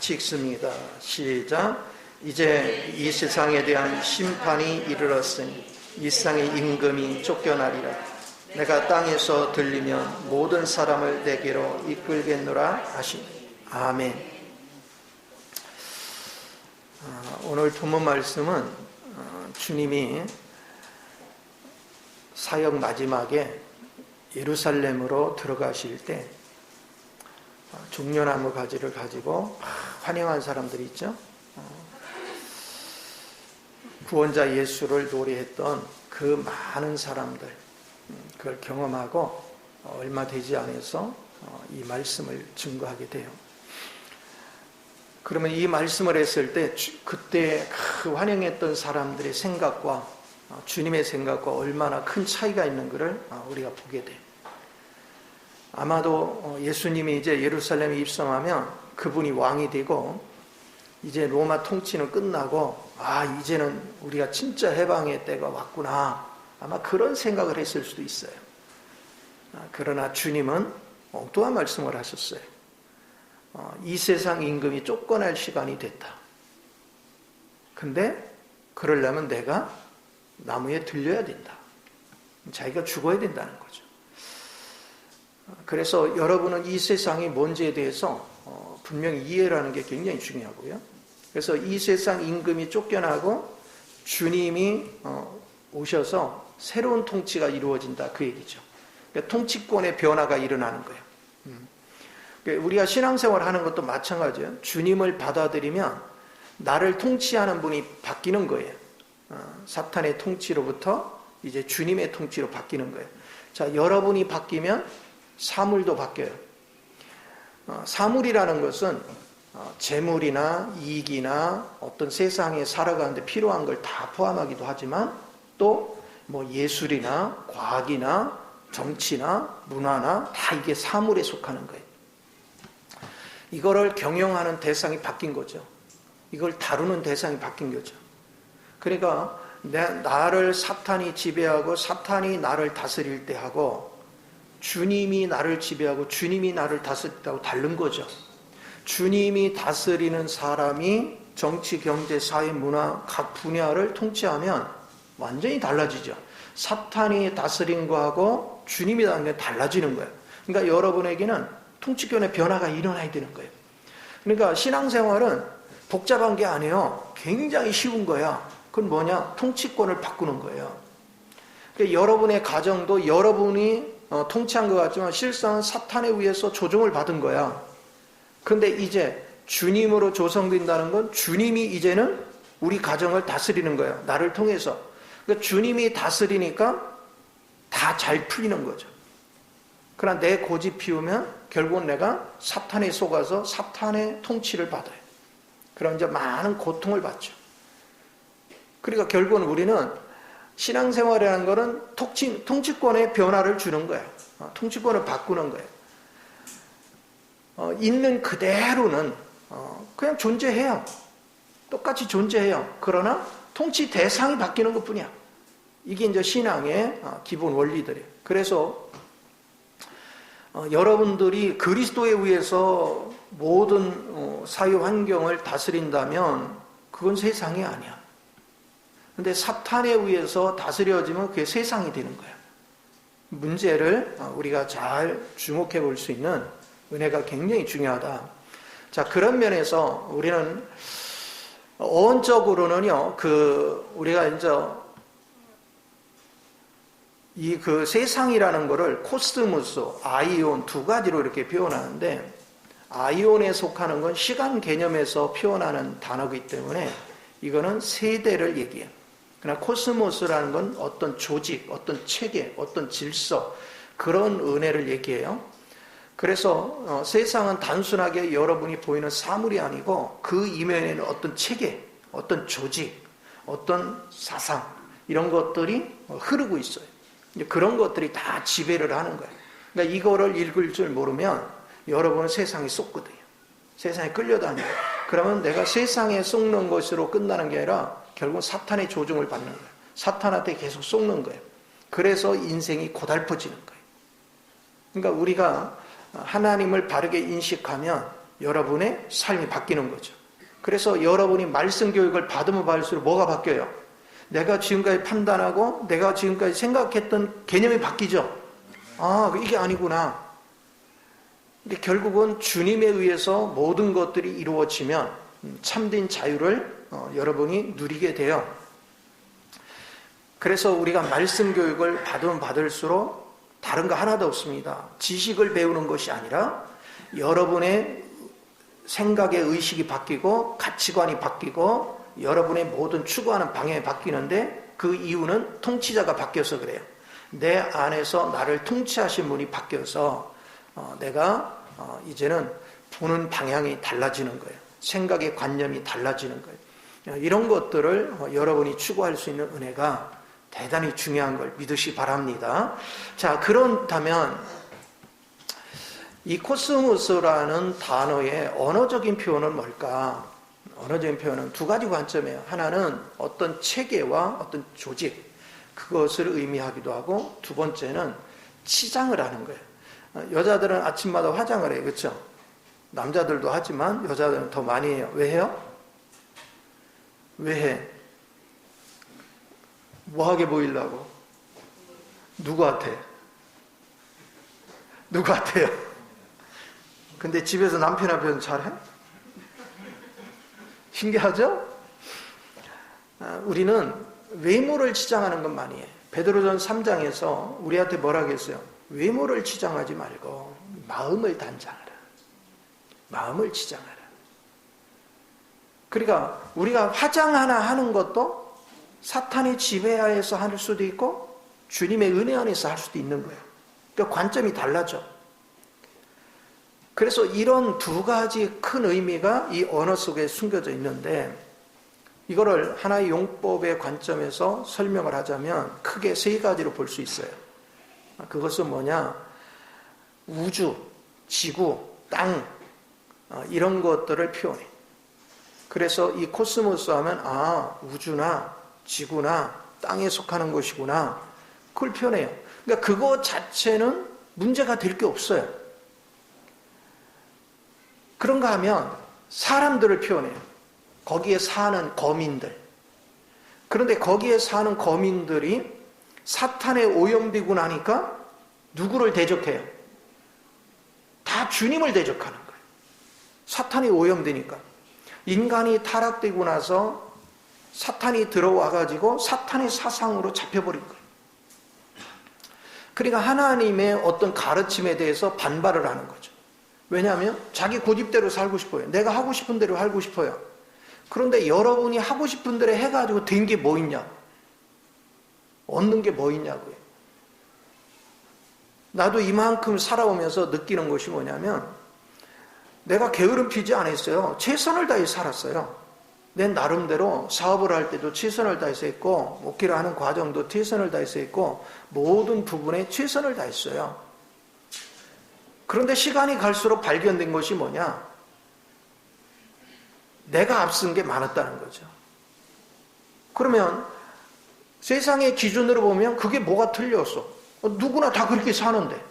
같이 읽습니다. 시작. 이제 이 세상에 대한 심판이 이르렀으니 이 세상의 임금이 쫓겨나리라. 내가 땅에서 들리면 모든 사람을 내게로 이끌겠노라 하시니. 아멘. 오늘 본문 말씀은 주님이 사역 마지막에 예루살렘으로 들어가실 때 종려나무 가지를 가지고 환영한 사람들이 있죠. 구원자 예수를 노래했던 그 많은 사람들, 그걸 경험하고 얼마 되지 않아서 이 말씀을 증거하게 돼요. 그러면 이 말씀을 했을 때 그때 그 환영했던 사람들의 생각과 주님의 생각과 얼마나 큰 차이가 있는 것을 우리가 보게 돼요. 아마도 예수님이 이제 예루살렘에 입성하면 그분이 왕이 되고 이제 로마 통치는 끝나고 이제는 우리가 진짜 해방의 때가 왔구나, 아마 그런 생각을 했을 수도 있어요. 그러나 주님은 엉뚱한 말씀을 하셨어요. 이 세상 임금이 쫓겨날 시간이 됐다. 근데 그러려면 내가 나무에 들려야 된다. 자기가 죽어야 된다는 거죠. 그래서 여러분은 이 세상이 뭔지에 대해서 분명히 이해를 하는 게 굉장히 중요하고요. 그래서 이 세상 임금이 쫓겨나고 주님이 오셔서 새로운 통치가 이루어진다, 그 얘기죠. 그러니까 통치권의 변화가 일어나는 거예요. 우리가 신앙생활 하는 것도 마찬가지예요. 주님을 받아들이면 나를 통치하는 분이 바뀌는 거예요. 사탄의 통치로부터 이제 주님의 통치로 바뀌는 거예요. 자, 여러분이 바뀌면 사물도 바뀌어요. 사물이라는 것은 재물이나 이익이나 어떤 세상에 살아가는데 필요한 걸 다 포함하기도 하지만 또 뭐 예술이나 과학이나 정치나 문화나 다 이게 사물에 속하는 거예요. 이거를 경영하는 대상이 바뀐 거죠. 이걸 다루는 대상이 바뀐 거죠. 그러니까 나를 사탄이 지배하고 사탄이 나를 다스릴 때 하고 주님이 나를 지배하고 주님이 나를 다스릴 때하고 다른 거죠. 주님이 다스리는 사람이 정치, 경제, 사회, 문화 각 분야를 통치하면 완전히 달라지죠. 사탄이 다스린 거하고 주님이 다스린 게 달라지는 거예요. 그러니까 여러분에게는 통치권의 변화가 일어나야 되는 거예요. 그러니까 신앙생활은 복잡한 게 아니에요. 굉장히 쉬운 거야. 그건 뭐냐? 통치권을 바꾸는 거예요. 그러니까 여러분의 가정도 여러분이 통치한 것 같지만 실상은 사탄에 의해서 조종을 받은 거야. 그런데 이제 주님으로 조성된다는 건 주님이 이제는 우리 가정을 다스리는 거예요. 나를 통해서. 그러니까 주님이 다스리니까 다 잘 풀리는 거죠. 그러나 내 고집 피우면 결국은 내가 사탄에 속아서 사탄의 통치를 받아요. 그럼 이제 많은 고통을 받죠. 그러니까 결국은 우리는 신앙생활이라는 것은 통치권의 변화를 주는 거예요. 통치권을 바꾸는 거예요. 있는 그대로는 그냥 존재해요. 똑같이 존재해요. 그러나 통치 대상이 바뀌는 것뿐이야. 이게 이제 신앙의 기본 원리들이에요. 그래서 여러분들이 그리스도에 의해서 모든 사회 환경을 다스린다면 그건 세상이 아니야. 근데 사탄에 의해서 다스려지면 그게 세상이 되는 거야. 문제를 우리가 잘 주목해 볼 수 있는 은혜가 굉장히 중요하다. 자, 그런 면에서 우리는 어원적으로는요, 우리가 이제 그 세상이라는 거를 코스모스, 아이온 두 가지로 이렇게 표현하는데, 아이온에 속하는 건 시간 개념에서 표현하는 단어이기 때문에 이거는 세대를 얘기해요. 그러나 코스모스라는 건 어떤 조직, 어떤 체계, 어떤 질서, 그런 은혜를 얘기해요. 그래서 세상은 단순하게 여러분이 보이는 사물이 아니고 그 이면에는 어떤 체계, 어떤 조직, 어떤 사상, 이런 것들이 흐르고 있어요. 그런 것들이 다 지배를 하는 거예요. 그러니까 이거를 읽을 줄 모르면 여러분은 세상에 쏟거든요. 세상에 끌려다녀요. 그러면 내가 세상에 속는 것으로 끝나는 게 아니라 결국 사탄의 조종을 받는 거예요. 사탄한테 계속 속는 거예요. 그래서 인생이 고달퍼지는 거예요. 그러니까 우리가 하나님을 바르게 인식하면 여러분의 삶이 바뀌는 거죠. 그래서 여러분이 말씀 교육을 받으면 받을수록 뭐가 바뀌어요? 내가 지금까지 판단하고 내가 지금까지 생각했던 개념이 바뀌죠. 아, 이게 아니구나. 근데 결국은 주님에 의해서 모든 것들이 이루어지면 참된 자유를 여러분이 누리게 돼요. 그래서 우리가 말씀 교육을 받으면 받을수록 다른 거 하나도 없습니다. 지식을 배우는 것이 아니라 여러분의 생각의 의식이 바뀌고 가치관이 바뀌고 여러분의 모든 추구하는 방향이 바뀌는데 그 이유는 통치자가 바뀌어서 그래요. 내 안에서 나를 통치하신 분이 바뀌어서 내가 이제는 보는 방향이 달라지는 거예요. 생각의 관념이 달라지는 거예요. 이런 것들을 여러분이 추구할 수 있는 은혜가 대단히 중요한 걸 믿으시 바랍니다. 자, 그렇다면 이 코스모스라는 단어의 언어적인 표현은 뭘까? 언어적인 표현은 두 가지 관점이에요. 하나는 어떤 체계와 어떤 조직, 그것을 의미하기도 하고, 두 번째는 치장을 하는 거예요. 여자들은 아침마다 화장을 해요. 그렇죠? 남자들도 하지만 여자들은 더 많이 해요. 왜 해요? 왜 해? 뭐하게 보이려고? 누구한테? 누구한테요? 근데 집에서 남편 앞에서는 잘해? 신기하죠? 우리는 외모를 치장하는 건 많이 해. 베드로전 3장에서 우리한테 뭐라고 했어요? 외모를 치장하지 말고 마음을 단장하라. 마음을 치장하라. 그러니까 우리가 화장 하나 하는 것도 사탄의 지배하에서 할 수도 있고 주님의 은혜 안에서 할 수도 있는 거예요. 그러니까 관점이 달라져. 그래서 이런 두 가지 큰 의미가 이 언어 속에 숨겨져 있는데, 이거를 하나의 용법의 관점에서 설명을 하자면 크게 세 가지로 볼 수 있어요. 그것은 뭐냐? 우주, 지구, 땅, 이런 것들을 표현해. 그래서 이 코스모스 하면 우주나 지구나 땅에 속하는 것이구나, 그걸 표현해요. 그러니까 그거 자체는 문제가 될 게 없어요. 그런가 하면 사람들을 표현해요. 거기에 사는 거민들. 그런데 거기에 사는 거민들이 사탄에 오염되고 나니까 누구를 대적해요? 다 주님을 대적하는 거예요. 사탄이 오염되니까. 인간이 타락되고 나서 사탄이 들어와가지고 사탄의 사상으로 잡혀버린 거예요. 그러니까 하나님의 어떤 가르침에 대해서 반발을 하는 거죠. 왜냐하면 자기 고집대로 살고 싶어요. 내가 하고 싶은 대로 살고 싶어요. 그런데 여러분이 하고 싶은 대로 해가지고 된 게 뭐 있냐? 얻는 게 뭐 있냐고요. 나도 이만큼 살아오면서 느끼는 것이 뭐냐면, 내가 게으름 피지 않았어요. 최선을 다해 살았어요. 내 나름대로 사업을 할 때도 최선을 다해서 했고, 목회를 하는 과정도 최선을 다해서 했고, 모든 부분에 최선을 다했어요. 그런데 시간이 갈수록 발견된 것이 뭐냐? 내가 앞선 게 많았다는 거죠. 그러면 세상의 기준으로 보면 그게 뭐가 틀렸어? 누구나 다 그렇게 사는데.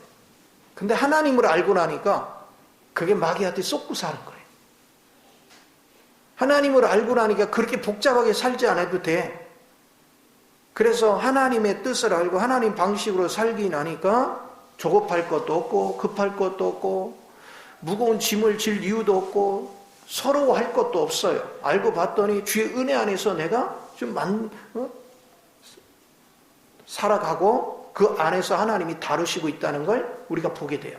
근데 하나님을 알고 나니까 그게 마귀한테 쏟고 사는 거예요. 하나님을 알고 나니까 그렇게 복잡하게 살지 않아도 돼. 그래서 하나님의 뜻을 알고 하나님 방식으로 살기 나니까 조급할 것도 없고 급할 것도 없고 무거운 짐을 질 이유도 없고 서러워할 것도 없어요. 알고 봤더니 주의 은혜 안에서 내가 좀 살아가고 그 안에서 하나님이 다루시고 있다는 걸 우리가 보게 돼요.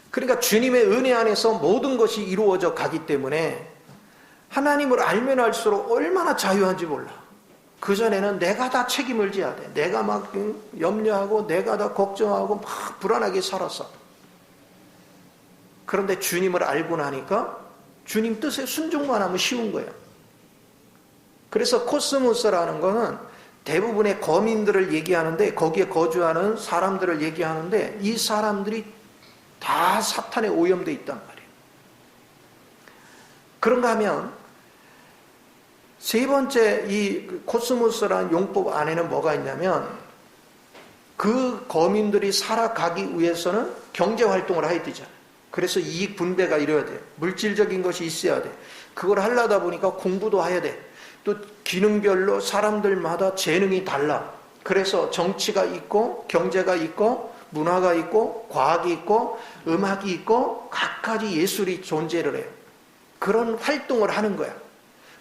그러니까 주님의 은혜 안에서 모든 것이 이루어져 가기 때문에 하나님을 알면 알수록 얼마나 자유한지 몰라. 그전에는 내가 다 책임을 져야 돼. 내가 막 염려하고 내가 다 걱정하고 막 불안하게 살았어. 그런데 주님을 알고 나니까 주님 뜻에 순종만 하면 쉬운 거예요. 그래서 코스모스라는 거는 대부분의 거민들을 얘기하는데, 거기에 거주하는 사람들을 얘기하는데, 이 사람들이 다 사탄에 오염되어 있단 말이에요. 그런가 하면 세 번째 이 코스모스라는 용법 안에는 뭐가 있냐면, 그 거민들이 살아가기 위해서는 경제활동을 해야 되잖아요. 그래서 이익 분배가 이루어야 돼. 물질적인 것이 있어야 돼. 그걸 하려다 보니까 공부도 해야 돼. 또 기능별로 사람들마다 재능이 달라. 그래서 정치가 있고 경제가 있고 문화가 있고 과학이 있고 음악이 있고 각가지 예술이 존재를 해요. 그런 활동을 하는 거야.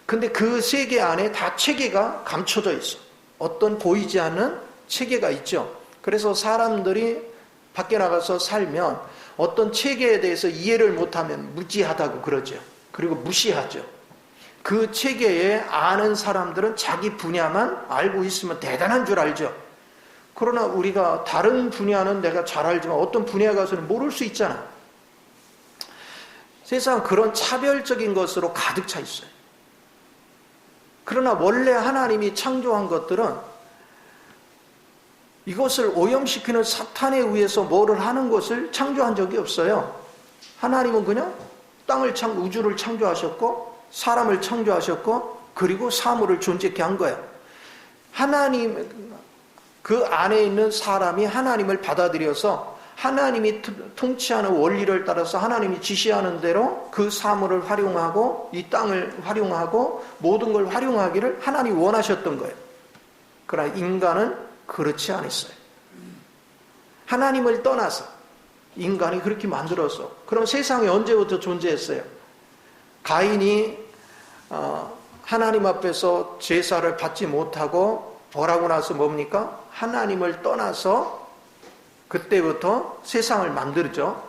근데 그 세계 안에 다 체계가 감춰져 있어. 어떤 보이지 않는 체계가 있죠. 그래서 사람들이 밖에 나가서 살면 어떤 체계에 대해서 이해를 못하면 무지하다고 그러죠. 그리고 무시하죠. 그 체계에 아는 사람들은 자기 분야만 알고 있으면 대단한 줄 알죠. 그러나 우리가 다른 분야는 내가 잘 알지만 어떤 분야에 가서는 모를 수 있잖아. 세상 그런 차별적인 것으로 가득 차 있어요. 그러나 원래 하나님이 창조한 것들은 이것을 오염시키는 사탄에 의해서 뭐를 하는 것을 창조한 적이 없어요. 하나님은 그냥 우주를 창조하셨고 사람을 창조하셨고 그리고 사물을 존재케 한 거예요. 하나님 그 안에 있는 사람이 하나님을 받아들여서 하나님이 통치하는 원리를 따라서 하나님이 지시하는 대로 그 사물을 활용하고 이 땅을 활용하고 모든 걸 활용하기를 하나님이 원하셨던 거예요. 그러나 인간은 그렇지 않았어요. 하나님을 떠나서 인간이 그렇게 만들어서 그럼 세상이 언제부터 존재했어요? 가인이 하나님 앞에서 제사를 받지 못하고 벌하고 나서 뭡니까? 하나님을 떠나서 그때부터 세상을 만들죠.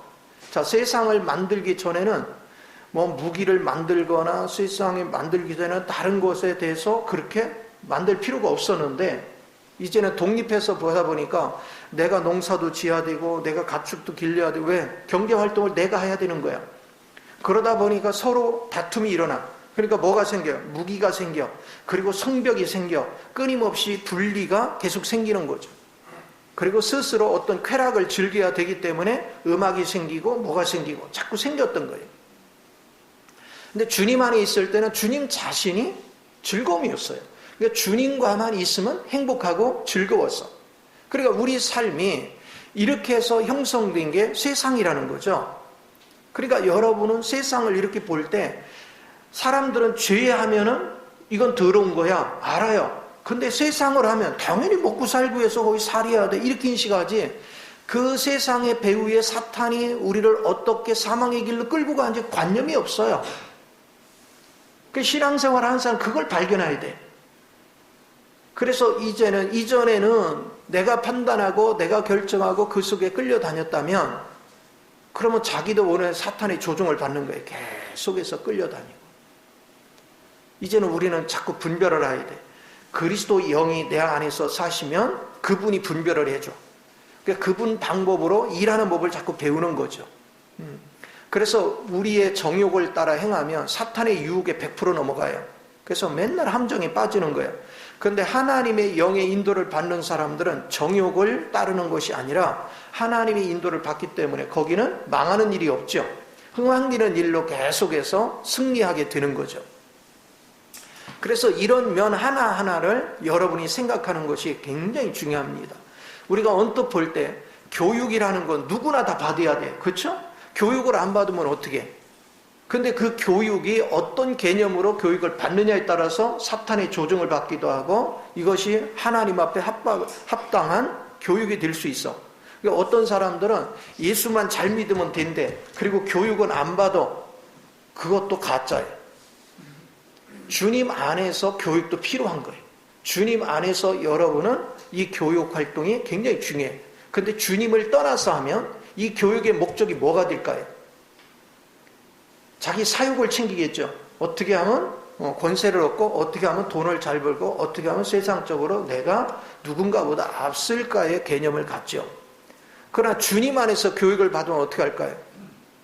자, 세상을 만들기 전에는 뭐 무기를 만들거나 세상에 만들기 전에는 다른 것에 대해서 그렇게 만들 필요가 없었는데 이제는 독립해서 보다 보니까 내가 농사도 지어야 되고 내가 가축도 길러야 되고 왜? 경제활동을 내가 해야 되는 거야. 그러다 보니까 서로 다툼이 일어나. 그러니까 뭐가 생겨요? 무기가 생겨. 그리고 성벽이 생겨. 끊임없이 분리가 계속 생기는 거죠. 그리고 스스로 어떤 쾌락을 즐겨야 되기 때문에 음악이 생기고 뭐가 생기고 자꾸 생겼던 거예요. 근데 주님 안에 있을 때는 주님 자신이 즐거움이었어요. 그러니까 주님과만 있으면 행복하고 즐거웠어. 그러니까 우리 삶이 이렇게 해서 형성된 게 세상이라는 거죠. 그러니까 여러분은 세상을 이렇게 볼 때 사람들은 죄하면은 이건 더러운 거야. 알아요. 근데 세상을 하면 당연히 먹고 살기 위해서 거기 살아야 돼. 이렇게 인식하지. 그 세상의 배후에 사탄이 우리를 어떻게 사망의 길로 끌고 가는지 관념이 없어요. 그 신앙생활 하는 사람은 그걸 발견해야 돼. 그래서 이전에는 내가 판단하고 내가 결정하고 그 속에 끌려다녔다면 그러면 자기도 오늘 사탄의 조종을 받는 거예요. 계속해서 끌려다니고. 이제는 우리는 자꾸 분별을 해야 돼. 그리스도 영이 내 안에서 사시면 그분이 분별을 해줘. 그러니까 그분 방법으로 일하는 법을 자꾸 배우는 거죠. 그래서 우리의 정욕을 따라 행하면 사탄의 유혹에 100% 넘어가요. 그래서 맨날 함정에 빠지는 거예요. 그런데 하나님의 영의 인도를 받는 사람들은 정욕을 따르는 것이 아니라 하나님의 인도를 받기 때문에 거기는 망하는 일이 없죠. 흥황기는 일로 계속해서 승리하게 되는 거죠. 그래서 이런 면 하나하나를 여러분이 생각하는 것이 굉장히 중요합니다. 우리가 언뜻 볼 때 교육이라는 건 누구나 다 받아야 돼. 그렇죠? 교육을 안 받으면 어떻게 해? 근데 그 교육이 어떤 개념으로 교육을 받느냐에 따라서 사탄의 조종을 받기도 하고 이것이 하나님 앞에 합당한 교육이 될 수 있어. 그러니까 어떤 사람들은 예수만 잘 믿으면 된대. 그리고 교육은 안 받아. 그것도 가짜예요. 주님 안에서 교육도 필요한 거예요. 주님 안에서 여러분은 이 교육 활동이 굉장히 중요해요. 근데 주님을 떠나서 하면 이 교육의 목적이 뭐가 될까요? 자기 사욕을 챙기겠죠. 어떻게 하면 권세를 얻고 어떻게 하면 돈을 잘 벌고 어떻게 하면 세상적으로 내가 누군가보다 앞설까의 개념을 갖죠. 그러나 주님 안에서 교육을 받으면 어떻게 할까요?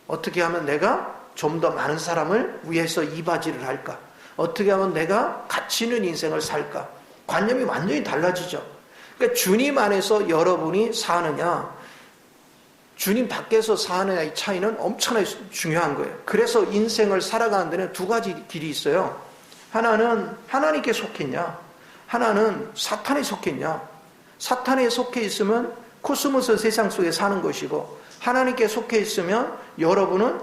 어떻게 하면 내가 좀 더 많은 사람을 위해서 이바지를 할까? 어떻게 하면 내가 가치 있는 인생을 살까? 관념이 완전히 달라지죠. 그러니까 주님 안에서 여러분이 사느냐 주님 밖에서 사느냐의 차이는 엄청나게 중요한 거예요. 그래서 인생을 살아가는 데는 두 가지 길이 있어요. 하나는 하나님께 속했냐, 하나는 사탄에 속했냐. 사탄에 속해 있으면 코스모스 세상 속에 사는 것이고 하나님께 속해 있으면 여러분은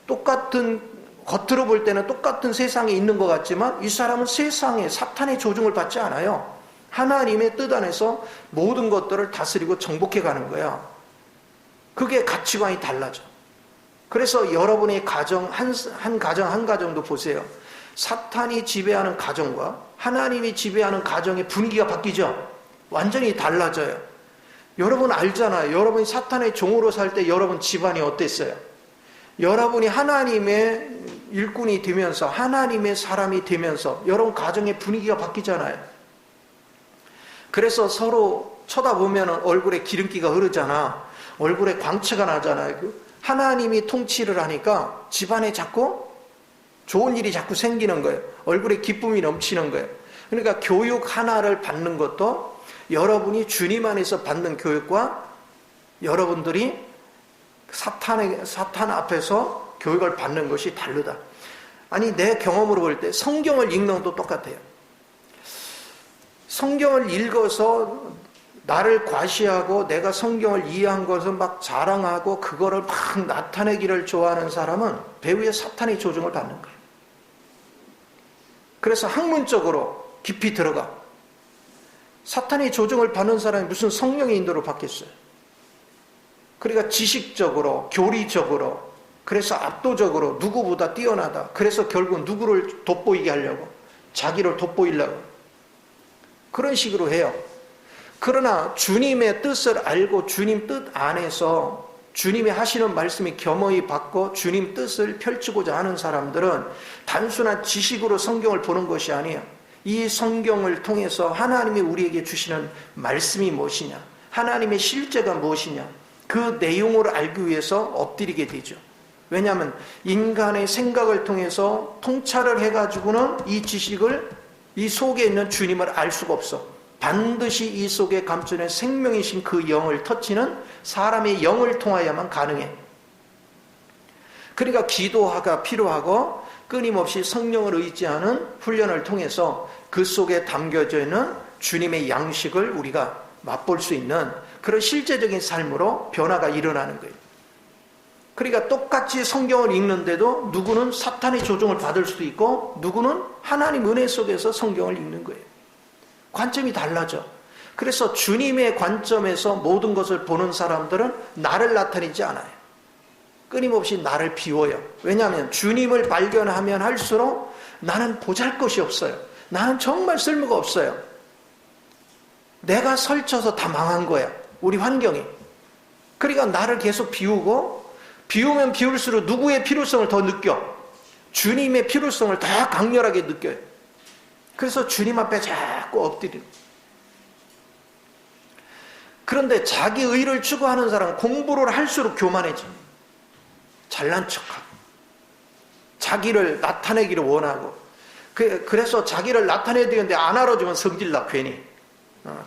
똑같은, 겉으로 볼 때는 똑같은 세상에 있는 것 같지만 이 사람은 세상에 사탄의 조종을 받지 않아요. 하나님의 뜻 안에서 모든 것들을 다스리고 정복해 가는 거야. 그게 가치관이 달라져. 그래서 여러분의 가정, 한 가정도 보세요. 사탄이 지배하는 가정과 하나님이 지배하는 가정의 분위기가 바뀌죠. 완전히 달라져요. 여러분 알잖아요. 여러분이 사탄의 종으로 살 때 여러분 집안이 어땠어요? 여러분이 하나님의 일꾼이 되면서 하나님의 사람이 되면서 여러분 가정의 분위기가 바뀌잖아요. 그래서 서로 쳐다보면 얼굴에 기름기가 흐르잖아. 얼굴에 광채가 나잖아요. 하나님이 통치를 하니까 집안에 자꾸 좋은 일이 자꾸 생기는 거예요. 얼굴에 기쁨이 넘치는 거예요. 그러니까 교육 하나를 받는 것도 여러분이 주님 안에서 받는 교육과 여러분들이 사탄 앞에서 교육을 받는 것이 다르다. 아니, 내 경험으로 볼 때 성경을 읽는 것도 똑같아요. 성경을 읽어서 나를 과시하고 내가 성경을 이해한 것을 막 자랑하고 그거를 막 나타내기를 좋아하는 사람은 배후에 사탄의 조종을 받는 거예요. 그래서 학문적으로 깊이 들어가. 사탄의 조종을 받는 사람이 무슨 성령의 인도를 받겠어요. 그러니까 지식적으로, 교리적으로, 그래서 압도적으로 누구보다 뛰어나다. 그래서 결국 누구를 돋보이게 하려고, 자기를 돋보이려고 그런 식으로 해요. 그러나 주님의 뜻을 알고 주님 뜻 안에서 주님이 하시는 말씀이 겸허히 받고 주님 뜻을 펼치고자 하는 사람들은 단순한 지식으로 성경을 보는 것이 아니에요. 이 성경을 통해서 하나님이 우리에게 주시는 말씀이 무엇이냐, 하나님의 실제가 무엇이냐, 그 내용을 알기 위해서 엎드리게 되죠. 왜냐하면 인간의 생각을 통해서 통찰을 해가지고는 이 지식을, 이 속에 있는 주님을 알 수가 없어. 반드시 이 속에 감춰낸 생명이신 그 영을 터치는 사람의 영을 통하여만 가능해. 그러니까 기도가 필요하고 끊임없이 성령을 의지하는 훈련을 통해서 그 속에 담겨져 있는 주님의 양식을 우리가 맛볼 수 있는 그런 실제적인 삶으로 변화가 일어나는 거예요. 그러니까 똑같이 성경을 읽는데도 누구는 사탄의 조종을 받을 수도 있고 누구는 하나님 은혜 속에서 성경을 읽는 거예요. 관점이 달라져. 그래서 주님의 관점에서 모든 것을 보는 사람들은 나를 나타내지 않아요. 끊임없이 나를 비워요. 왜냐하면 주님을 발견하면 할수록 나는 보잘것이 없어요. 나는 정말 쓸모가 없어요. 내가 설쳐서 다 망한 거야. 우리 환경이. 그러니까 나를 계속 비우고, 비우면 비울수록 누구의 필요성을 더 느껴? 주님의 필요성을 더 강렬하게 느껴요. 그래서 주님 앞에 자꾸 엎드리는. 그런데 자기 의를 추구하는 사람은 공부를 할수록 교만해져. 잘난 척하고 자기를 나타내기를 원하고, 그래서 자기를 나타내야 되는데 안 알아주면 성질나. 괜히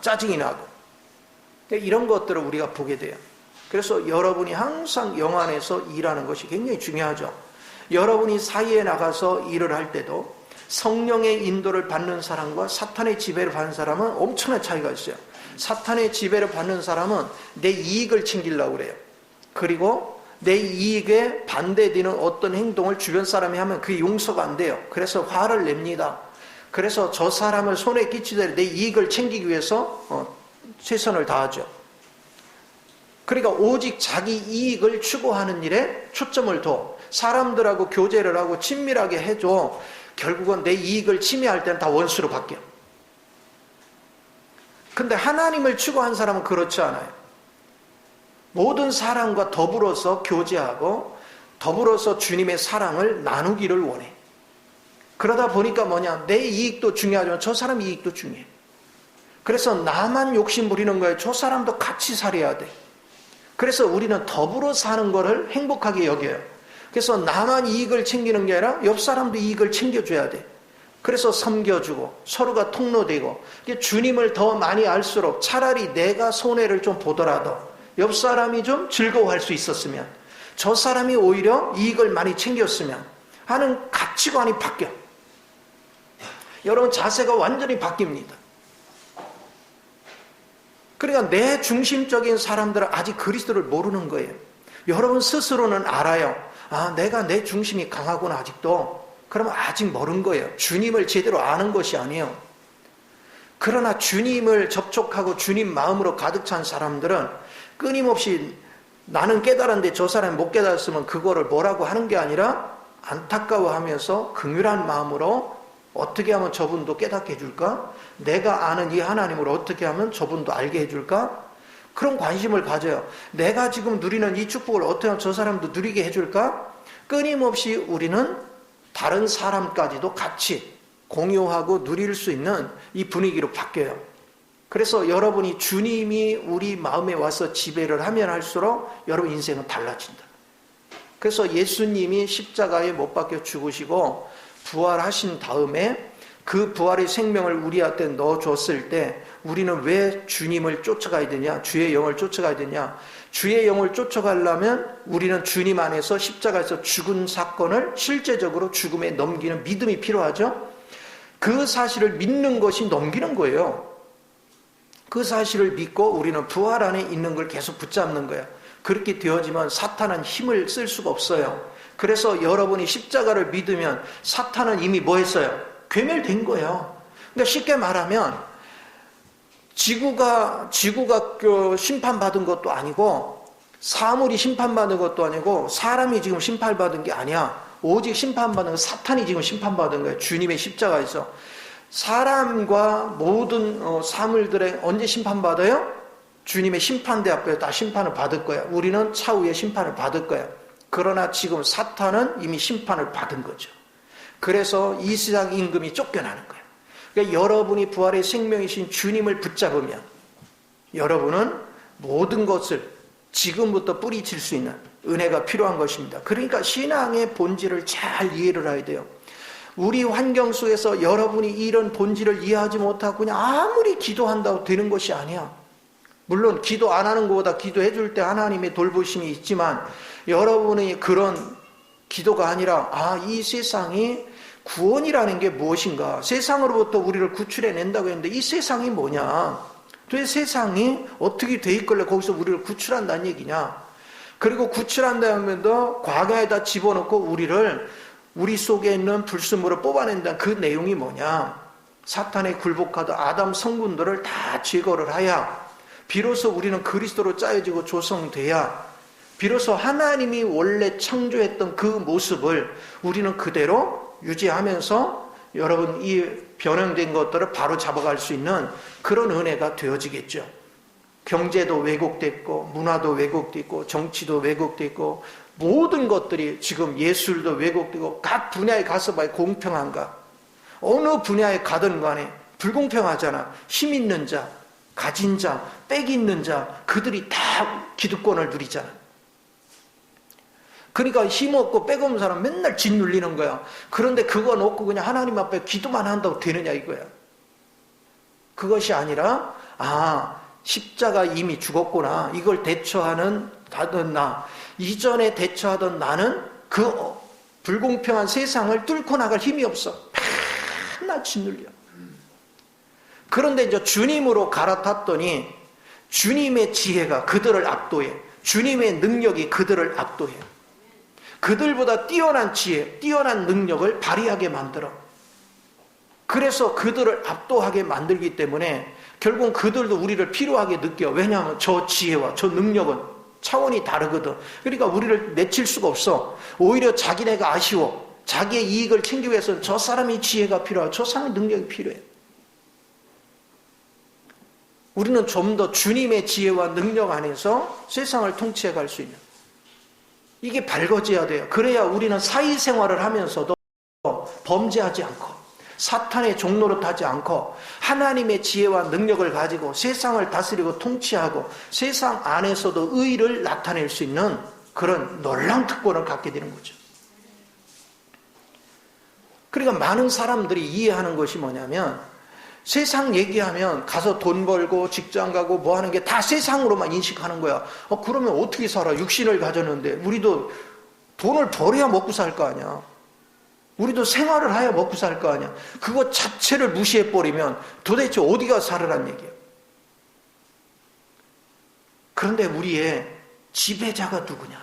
짜증이 나고. 이런 것들을 우리가 보게 돼요. 그래서 여러분이 항상 영 안에서 일하는 것이 굉장히 중요하죠. 여러분이 사이에 나가서 일을 할 때도 성령의 인도를 받는 사람과 사탄의 지배를 받는 사람은 엄청난 차이가 있어요. 사탄의 지배를 받는 사람은 내 이익을 챙기려고 그래요. 그리고 내 이익에 반대되는 어떤 행동을 주변 사람이 하면 그게 용서가 안 돼요. 그래서 화를 냅니다. 그래서 저 사람을 손에 끼치되 내 이익을 챙기기 위해서 최선을 다하죠. 그러니까 오직 자기 이익을 추구하는 일에 초점을 둬. 사람들하고 교제를 하고 친밀하게 해줘. 결국은 내 이익을 침해할 때는 다 원수로 바뀌어. 근데 하나님을 추구한 사람은 그렇지 않아요. 모든 사람과 더불어서 교제하고 더불어서 주님의 사랑을 나누기를 원해. 그러다 보니까 뭐냐, 내 이익도 중요하지만 저 사람 이익도 중요해. 그래서 나만 욕심 부리는 거예요. 저 사람도 같이 살아야 돼. 그래서 우리는 더불어 사는 거를 행복하게 여겨요. 그래서 나만 이익을 챙기는 게 아니라 옆 사람도 이익을 챙겨줘야 돼. 그래서 섬겨주고 서로가 통로되고, 주님을 더 많이 알수록 차라리 내가 손해를 좀 보더라도 옆 사람이 좀 즐거워할 수 있었으면, 저 사람이 오히려 이익을 많이 챙겼으면 하는 가치관이 바뀌어. 여러분, 자세가 완전히 바뀝니다. 그러니까 내 중심적인 사람들은 아직 그리스도를 모르는 거예요. 여러분 스스로는 알아요. 아, 내가 내 중심이 강하구나 아직도. 그러면 아직 모르는 거예요. 주님을 제대로 아는 것이 아니에요. 그러나 주님을 접촉하고 주님 마음으로 가득 찬 사람들은 끊임없이 나는 깨달았는데 저 사람이 못 깨달았으면 그거를 뭐라고 하는 게 아니라 안타까워하면서 긍휼한 마음으로 어떻게 하면 저분도 깨닫게 해줄까? 내가 아는 이 하나님을 어떻게 하면 저분도 알게 해줄까? 그런 관심을 가져요. 내가 지금 누리는 이 축복을 어떻게 하면 저 사람도 누리게 해줄까? 끊임없이 우리는 다른 사람까지도 같이 공유하고 누릴 수 있는 이 분위기로 바뀌어요. 그래서 여러분이 주님이 우리 마음에 와서 지배를 하면 할수록 여러분 인생은 달라진다. 그래서 예수님이 십자가에 못 박혀 죽으시고 부활하신 다음에 그 부활의 생명을 우리한테 넣어줬을 때 우리는 왜 주님을 쫓아가야 되냐? 주의 영을 쫓아가야 되냐? 주의 영을 쫓아가려면 우리는 주님 안에서 십자가에서 죽은 사건을 실제적으로 죽음에 넘기는 믿음이 필요하죠? 그 사실을 믿는 것이 넘기는 거예요. 그 사실을 믿고 우리는 부활 안에 있는 걸 계속 붙잡는 거예요. 그렇게 되어지면 사탄은 힘을 쓸 수가 없어요. 그래서 여러분이 십자가를 믿으면 사탄은 이미 뭐 했어요? 괴멸된 거예요. 그러니까 쉽게 말하면 지구가 심판받은 것도 아니고 사물이 심판받은 것도 아니고 사람이 지금 심판받은 게 아니야. 오직 심판받은 건 사탄이 지금 심판받은 거예요. 주님의 십자가에서. 사람과 모든 사물들에 언제 심판받아요? 주님의 심판대 앞에 다 심판을 받을 거야. 우리는 차후에 심판을 받을 거야. 그러나 지금 사탄은 이미 심판을 받은 거죠. 그래서 이 세상 임금이 쫓겨나는 거예요. 그러니까 여러분이 부활의 생명이신 주님을 붙잡으면 여러분은 모든 것을 지금부터 뿌리칠 수 있는 은혜가 필요한 것입니다. 그러니까 신앙의 본질을 잘 이해를 해야 돼요. 우리 환경 속에서 여러분이 이런 본질을 이해하지 못하고 그냥 아무리 기도한다고 되는 것이 아니야. 물론 기도 안 하는 것보다 기도해 줄 때 하나님의 돌보심이 있지만 여러분의 그런 기도가 아니라 이 세상이 구원이라는 게 무엇인가? 세상으로부터 우리를 구출해낸다고 했는데 이 세상이 뭐냐? 왜 세상이 어떻게 돼 있길래 거기서 우리를 구출한다는 얘기냐? 그리고 구출한다면 더 과거에다 집어넣고 우리 속에 있는 불순물을 뽑아낸다는 그 내용이 뭐냐? 사탄에 굴복하던 아담 성분들을 다 제거를 해야 비로소 우리는 그리스도로 짜여지고 조성돼야 비로소 하나님이 원래 창조했던 그 모습을 우리는 그대로 유지하면서 여러분 이 변형된 것들을 바로 잡아갈 수 있는 그런 은혜가 되어지겠죠. 경제도 왜곡됐고 문화도 왜곡됐고 정치도 왜곡됐고 모든 것들이 지금 예술도 왜곡되고 각 분야에 가서 봐야 공평한가? 어느 분야에 가든 간에 불공평하잖아. 힘 있는 자, 가진 자, 빽 있는 자 그들이 다 기득권을 누리잖아. 그러니까 힘없고 빽 없는 사람 맨날 짓눌리는 거야. 그런데 그거 놓고 그냥 하나님 앞에 기도만 한다고 되느냐 이거야. 그것이 아니라 십자가 이미 죽었구나. 이걸 대처하는 나 이전에 대처하던 나는 그 불공평한 세상을 뚫고 나갈 힘이 없어. 맨날 짓눌려. 그런데 이제 주님으로 갈아탔더니 주님의 지혜가 그들을 압도해. 주님의 능력이 그들을 압도해. 그들보다 뛰어난 지혜, 뛰어난 능력을 발휘하게 만들어. 그래서 그들을 압도하게 만들기 때문에 결국 그들도 우리를 필요하게 느껴. 왜냐하면 저 지혜와 저 능력은 차원이 다르거든. 그러니까 우리를 내칠 수가 없어. 오히려 자기네가 아쉬워. 자기의 이익을 챙기기 위해서는 저 사람의 지혜가 필요하고 저 사람의 능력이 필요해. 우리는 좀 더 주님의 지혜와 능력 안에서 세상을 통치해 갈 수 있는 이게 밝아져야 돼요. 그래야 우리는 사회생활을 하면서도 범죄하지 않고 사탄의 종노릇 하지 않고 하나님의 지혜와 능력을 가지고 세상을 다스리고 통치하고 세상 안에서도 의를 나타낼 수 있는 그런 놀라운 특권을 갖게 되는 거죠. 그러니까 많은 사람들이 이해하는 것이 뭐냐면 세상 얘기하면 가서 돈 벌고 직장 가고 뭐 하는 게 다 세상으로만 인식하는 거야. 그러면 어떻게 살아? 육신을 가졌는데 우리도 돈을 벌어야 먹고 살 거 아니야. 우리도 생활을 해야 먹고 살 거 아니야. 그거 자체를 무시해버리면 도대체 어디가 살으란 얘기야. 그런데 우리의 지배자가 누구냐?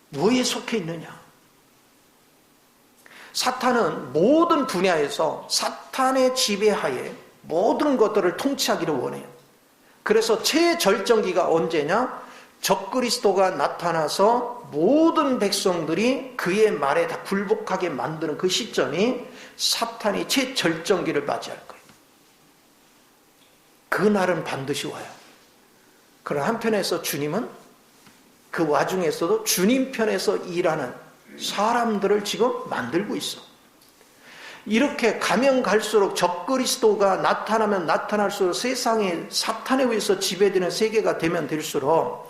뭐에 속해 있느냐? 사탄은 모든 분야에서 사탄의 지배하에 모든 것들을 통치하기를 원해요. 그래서 최절정기가 언제냐? 적그리스도가 나타나서 모든 백성들이 그의 말에 다 굴복하게 만드는 그 시점이 사탄이 최절정기를 맞이할 거예요. 그날은 반드시 와요. 그러나 한편에서 주님은 그 와중에서도 주님 편에서 일하는 사람들을 지금 만들고 있어. 이렇게 가면 갈수록 적그리스도가 나타나면 나타날수록 세상에 사탄에 의해서 지배되는 세계가 되면 될수록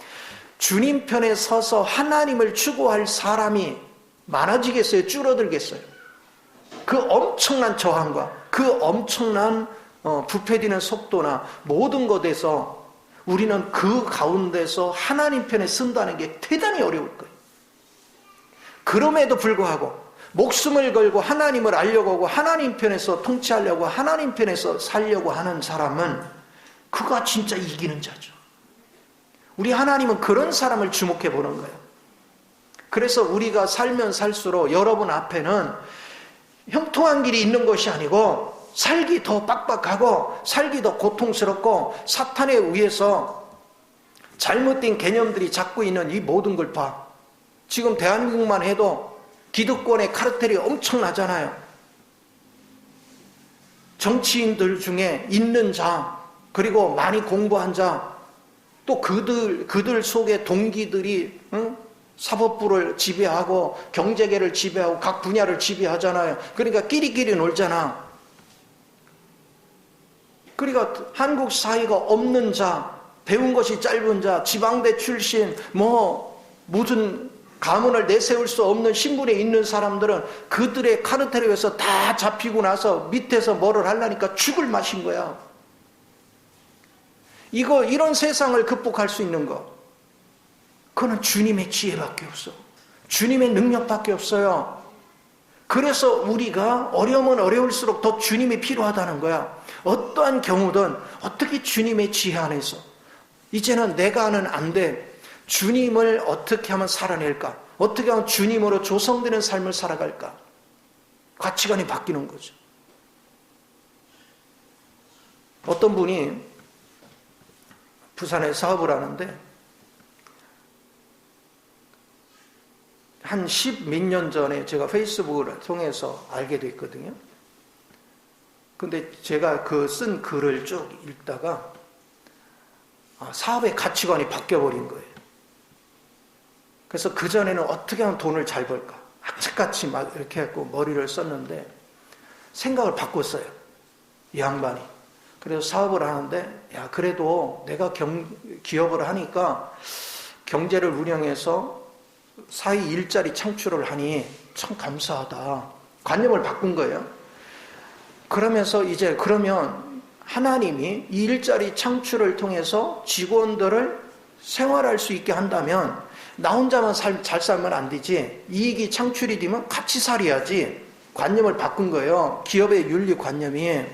주님 편에 서서 하나님을 추구할 사람이 많아지겠어요? 줄어들겠어요? 그 엄청난 저항과 그 엄청난 부패되는 속도나 모든 것에서 우리는 그 가운데서 하나님 편에 쓴다는 게 대단히 어려울 거예요. 그럼에도 불구하고 목숨을 걸고 하나님을 알려고 하고 하나님 편에서 통치하려고 하나님 편에서 살려고 하는 사람은 그가 진짜 이기는 자죠. 우리 하나님은 그런 사람을 주목해 보는 거예요. 그래서 우리가 살면 살수록 여러분 앞에는 형통한 길이 있는 것이 아니고 살기 더 빡빡하고 살기 더 고통스럽고 사탄에 의해서 잘못된 개념들이 잡고 있는 이 모든 걸 봐. 지금 대한민국만 해도 기득권의 카르텔이 엄청나잖아요. 정치인들 중에 있는 자, 그리고 많이 공부한 자, 또 그들 속에 동기들이 사법부를 지배하고 경제계를 지배하고 각 분야를 지배하잖아요. 그러니까 끼리끼리 놀잖아. 그러니까 한국 사회가 없는 자, 배운 것이 짧은 자, 지방대 출신, 무슨 가문을 내세울 수 없는 신분에 있는 사람들은 그들의 카르텔에 의해서 다 잡히고 나서 밑에서 뭐를 하려니까 죽을 맛인 거야. 이런 세상을 극복할 수 있는 거, 그거는 주님의 지혜밖에 없어. 주님의 능력밖에 없어요. 그래서 우리가 어려우면 어려울수록 더 주님이 필요하다는 거야. 어떠한 경우든 어떻게 주님의 지혜 안에서 이제는 내가 하는 안 돼. 주님을 어떻게 하면 살아낼까? 어떻게 하면 주님으로 조성되는 삶을 살아갈까? 가치관이 바뀌는 거죠. 어떤 분이 부산에 사업을 하는데 한 10몇 년 전에 제가 페이스북을 통해서 알게 됐거든요. 근데 제가 그 쓴 글을 쭉 읽다가 사업의 가치관이 바뀌어버린 거예요. 그래서 그전에는 어떻게 하면 돈을 잘 벌까? 악착같이 막 이렇게 해갖고 머리를 썼는데 생각을 바꿨어요. 이 양반이. 그래서 사업을 하는데, 야, 그래도 내가 기업을 하니까 경제를 운영해서 사회 일자리 창출을 하니 참 감사하다. 관념을 바꾼 거예요. 그러면서 이제 그러면 하나님이 이 일자리 창출을 통해서 직원들을 생활할 수 있게 한다면 나 혼자만 잘 살면 안 되지. 이익이 창출이 되면 같이 살아야지. 관념을 바꾼 거예요. 기업의 윤리 관념이.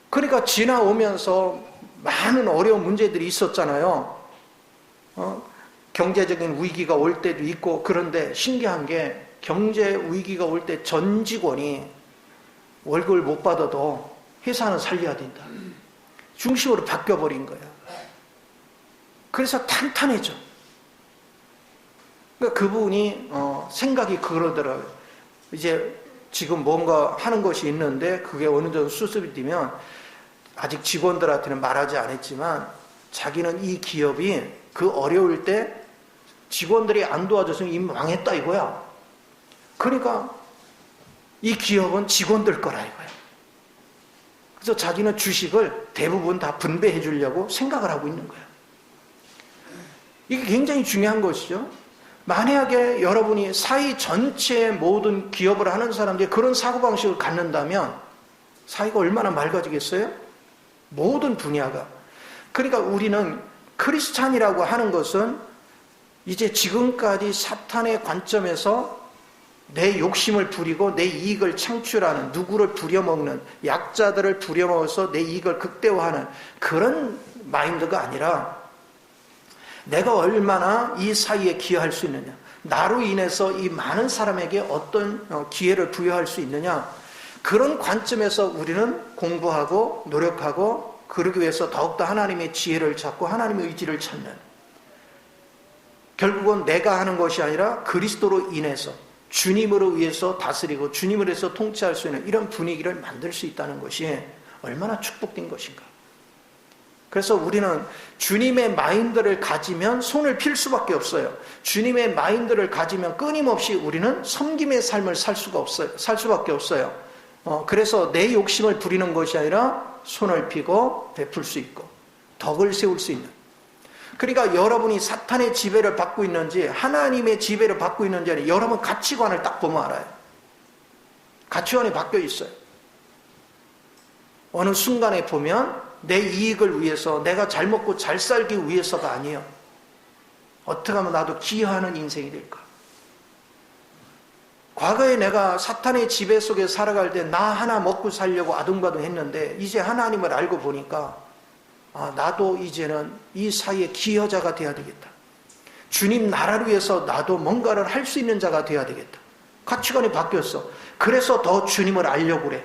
그러니까 지나오면서 많은 어려운 문제들이 있었잖아요. 경제적인 위기가 올 때도 있고. 그런데 신기한 게 경제 위기가 올 때 전 직원이 월급을 못 받아도 회사는 살려야 된다. 중심으로 바뀌어버린 거야. 그래서 탄탄해져. 그러니까 그분이 생각이 그러더라고요. 이제 지금 뭔가 하는 것이 있는데 그게 어느 정도 수습이 되면 아직 직원들한테는 말하지 않았지만 자기는 이 기업이 그 어려울 때 직원들이 안 도와줬으면 이미 망했다 이거야. 그러니까 이 기업은 직원들 거라 이거야. 그래서 자기는 주식을 대부분 다 분배해 주려고 생각을 하고 있는 거야. 이게 굉장히 중요한 것이죠. 만약에 여러분이 사회 전체의 모든 기업을 하는 사람들이 그런 사고방식을 갖는다면 사회가 얼마나 맑아지겠어요? 모든 분야가. 그러니까 우리는 크리스찬이라고 하는 것은 이제 지금까지 사탄의 관점에서 내 욕심을 부리고 내 이익을 창출하는, 누구를 부려먹는, 약자들을 부려먹어서 내 이익을 극대화하는 그런 마인드가 아니라 내가 얼마나 이 사이에 기여할 수 있느냐, 나로 인해서 이 많은 사람에게 어떤 기회를 부여할 수 있느냐, 그런 관점에서 우리는 공부하고 노력하고 그러기 위해서 더욱더 하나님의 지혜를 찾고 하나님의 의지를 찾는, 결국은 내가 하는 것이 아니라 그리스도로 인해서 주님으로 위해서 다스리고 주님으로 해서 통치할 수 있는 이런 분위기를 만들 수 있다는 것이 얼마나 축복된 것인가. 그래서 우리는 주님의 마인드를 가지면 손을 필 수밖에 없어요. 주님의 마인드를 가지면 끊임없이 우리는 섬김의 삶을 살 수밖에 없어요. 그래서 내 욕심을 부리는 것이 아니라 손을 피고 베풀 수 있고 덕을 세울 수 있는. 그러니까 여러분이 사탄의 지배를 받고 있는지 하나님의 지배를 받고 있는지 아니, 여러분 가치관을 딱 보면 알아요. 가치관이 바뀌어 있어요. 어느 순간에 보면 내 이익을 위해서, 내가 잘 먹고 잘 살기 위해서가 아니에요. 어떻게 하면 나도 기여하는 인생이 될까? 과거에 내가 사탄의 지배 속에 살아갈 때 나 하나 먹고 살려고 아둥바둥 했는데 이제 하나님을 알고 보니까 나도 이제는 이 사이에 기여자가 돼야 되겠다. 주님 나라를 위해서 나도 뭔가를 할 수 있는 자가 돼야 되겠다. 가치관이 바뀌었어. 그래서 더 주님을 알려고 그래.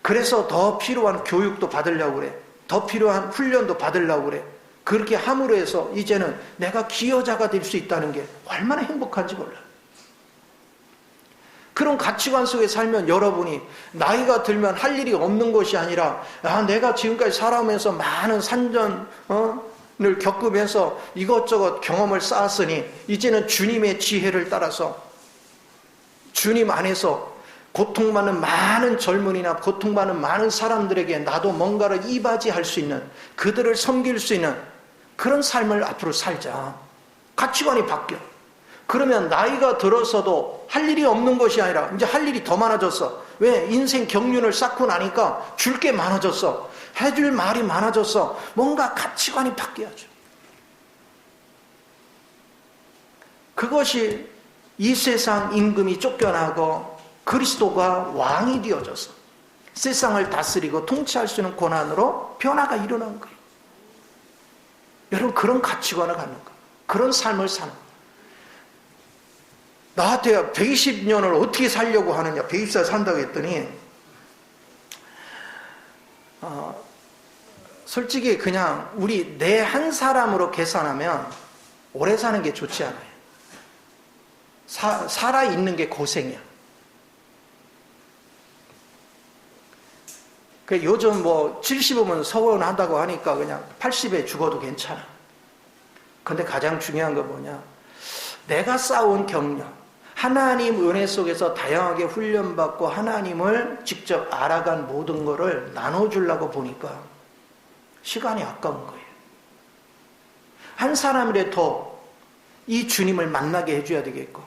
그래서 더 필요한 교육도 받으려고 그래. 더 필요한 훈련도 받으려고 그래. 그렇게 함으로 해서 이제는 내가 기여자가 될 수 있다는 게 얼마나 행복한지 몰라. 그런 가치관 속에 살면 여러분이 나이가 들면 할 일이 없는 것이 아니라 내가 지금까지 살아오면서 많은 산전을 겪으면서 이것저것 경험을 쌓았으니 이제는 주님의 지혜를 따라서 주님 안에서 고통받는 많은 젊은이나 고통받는 많은 사람들에게 나도 뭔가를 이바지할 수 있는, 그들을 섬길 수 있는 그런 삶을 앞으로 살자. 가치관이 바뀌어. 그러면 나이가 들어서도 할 일이 없는 것이 아니라 이제 할 일이 더 많아졌어. 왜? 인생 경륜을 쌓고 나니까 줄 게 많아졌어. 해줄 말이 많아졌어. 뭔가 가치관이 바뀌어야죠. 그것이 이 세상 임금이 쫓겨나고 그리스도가 왕이 되어져서 세상을 다스리고 통치할 수 있는 권한으로 변화가 일어난 거예요. 여러분, 그런 가치관을 갖는 거예요. 그런 삶을 사는 거예요. 나한테 120년을 어떻게 살려고 하느냐, 120살 산다고 했더니 솔직히 그냥 우리 내 한 사람으로 계산하면 오래 사는 게 좋지 않아요. 살아있는 게 고생이야. 요즘 70이면 서원한다고 하니까 그냥 80에 죽어도 괜찮아. 근데 가장 중요한 건 뭐냐? 내가 쌓아온 경력, 하나님 은혜 속에서 다양하게 훈련받고 하나님을 직접 알아간 모든 거를 나눠주려고 보니까 시간이 아까운 거예요. 한 사람이라도 이 주님을 만나게 해줘야 되겠고,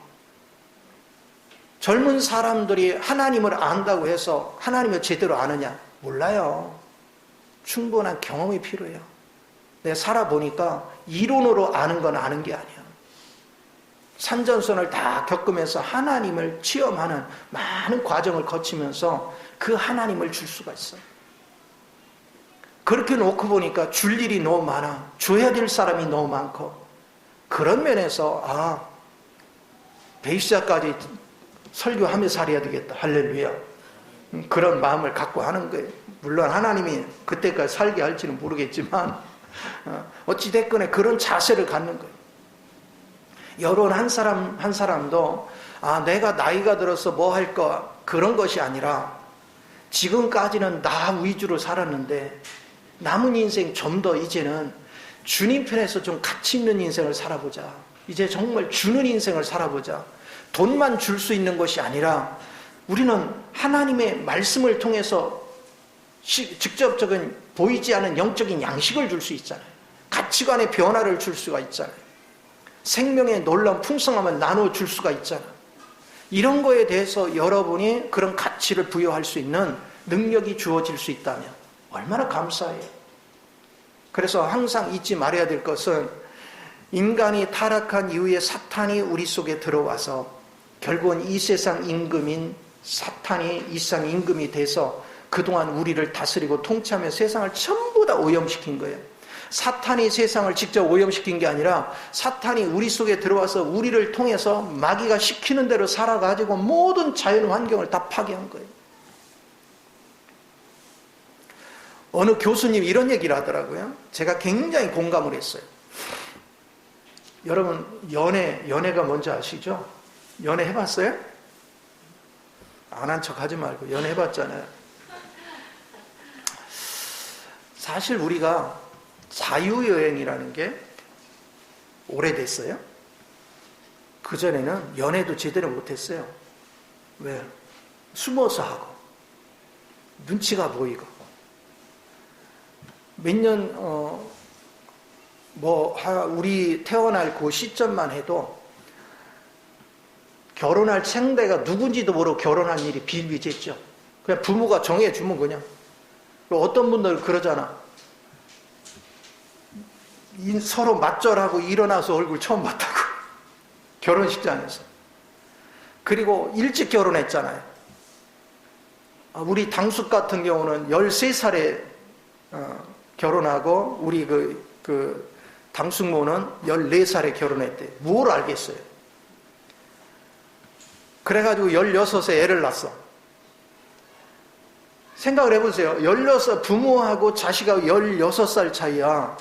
젊은 사람들이 하나님을 안다고 해서 하나님을 제대로 아느냐? 몰라요. 충분한 경험이 필요해요. 내가 살아보니까 이론으로 아는 건 아는 게 아니야. 산전선을 다 겪으면서 하나님을 체험하는 많은 과정을 거치면서 그 하나님을 줄 수가 있어요. 그렇게 놓고 보니까 줄 일이 너무 많아. 줘야 될 사람이 너무 많고, 그런 면에서 120살까지 설교하며 살아야 되겠다. 할렐루야. 그런 마음을 갖고 하는 거예요. 물론 하나님이 그때까지 살게 할지는 모르겠지만 어찌됐건 그런 자세를 갖는 거예요. 여론 한 사람 한 사람도 내가 나이가 들어서 뭐 할까 그런 것이 아니라 지금까지는 나 위주로 살았는데 남은 인생 좀 더 이제는 주님 편에서 좀 가치 있는 인생을 살아보자. 이제 정말 주는 인생을 살아보자. 돈만 줄 수 있는 것이 아니라 우리는 하나님의 말씀을 통해서 직접적인 보이지 않은 영적인 양식을 줄 수 있잖아요. 가치관의 변화를 줄 수가 있잖아요. 생명의 놀라운 풍성함을 나눠줄 수가 있잖아요. 이런 거에 대해서 여러분이 그런 가치를 부여할 수 있는 능력이 주어질 수 있다면 얼마나 감사해요. 그래서 항상 잊지 말아야 될 것은 인간이 타락한 이후에 사탄이 우리 속에 들어와서 결국은 이 세상 임금인 사탄이 이 세상 임금이 돼서 그동안 우리를 다스리고 통치하며 세상을 전부 다 오염시킨 거예요. 사탄이 세상을 직접 오염시킨 게 아니라 사탄이 우리 속에 들어와서 우리를 통해서 마귀가 시키는 대로 살아가지고 모든 자연 환경을 다 파괴한 거예요. 어느 교수님이 이런 얘기를 하더라고요. 제가 굉장히 공감을 했어요. 여러분 연애가 뭔지 아시죠? 연애 해봤어요? 안 한 척 하지 말고 연애 해봤잖아요. 사실 우리가 자유여행이라는 게 오래됐어요. 그전에는 연애도 제대로 못했어요. 왜? 숨어서 하고 눈치가 보이고 몇 년 우리 태어날 그 시점만 해도 결혼할 상대가 누군지도 모르고 결혼할 일이 비일비재했죠. 그냥 부모가 정해주면 그냥. 어떤 분들 그러잖아. 서로 맞절하고 일어나서 얼굴 처음 봤다고. 결혼식장에서. 그리고 일찍 결혼했잖아요. 우리 당숙 같은 경우는 13살에 결혼하고 우리 그 당숙모는 14살에 결혼했대. 뭘 알겠어요. 그래가지고 16에 애를 낳았어. 생각을 해보세요. 16, 부모하고 자식하고 16살 차이야.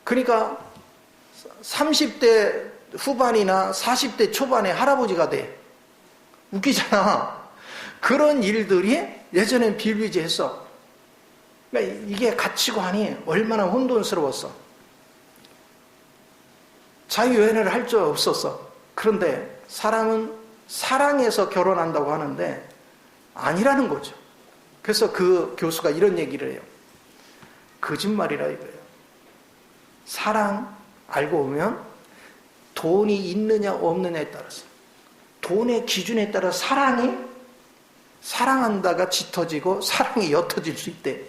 그러니까 30대 후반이나 40대 초반에 할아버지가 돼. 웃기잖아. 그런 일들이 예전엔 비일비재했어. 그러니까 이게 가치관이 얼마나 혼돈스러웠어. 자유연애를 할 줄 없었어. 그런데 사람은 사랑해서 결혼한다고 하는데 아니라는 거죠. 그래서 그 교수가 이런 얘기를 해요. 거짓말이라 이거예요. 사랑 알고 보면 돈이 있느냐 없느냐에 따라서 돈의 기준에 따라 사랑이 사랑한다가 짙어지고 사랑이 옅어질 수 있대.